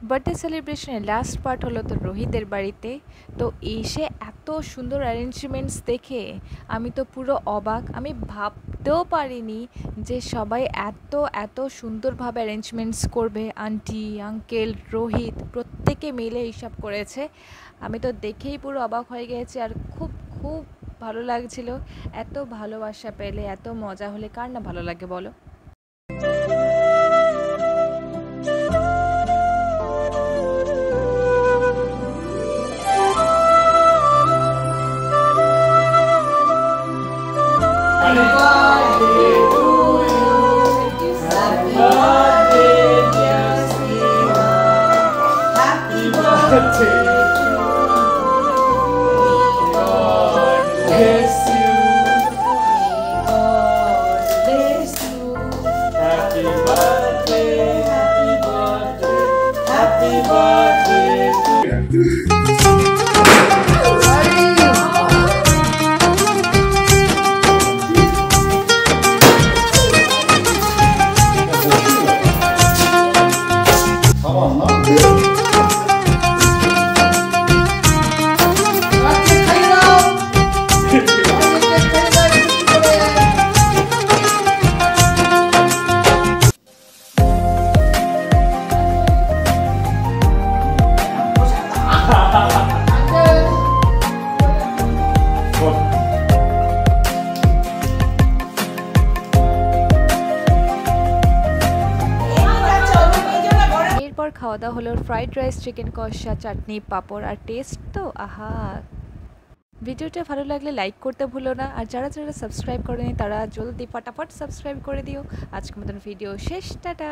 Birthday সেলিব্রেশনের last part হলো তো রোহিতের বাড়িতে। তো এসে এত সুন্দর অ্যারেঞ্জমেন্টস দেখে আমি তো পুরো অবাক। আমি ভাবতেও পারিনি যে সবাই এত এত সুন্দরভাবে অ্যারেঞ্জমেন্টস করবে। আন্টি, আঙ্কেল, রোহিত প্রত্যেকে মিলে এইসব করেছে। আমি তো দেখেই পুরো অবাক হয়ে গেছি, আর খুব খুব ভালো লাগছিল। এত ভালোবাসা পেলে, এত মজা হলে কার না ভালো লাগে বলো। Happy birthday to you. Happy birthday, dear Sneha. Happy birthday to you. May God bless you. May God bless you. Happy birthday, happy birthday, happy birthday to you. Tamam lan. এরপর খাওয়া দাওয়া হলো ফ্রাইড রাইস, চিকেন কষা, চাটনি, পাঁপড়, আর test তো আহা। ভিডিওটা ভালো লাগলে লাইক করতে ভুলো না, আর যারা যারা সাবস্ক্রাইব করেনি তারা জলদি ফটাফট সাবস্ক্রাইব করে দিও। আজকের মতন ভিডিও শেষ, টাটা।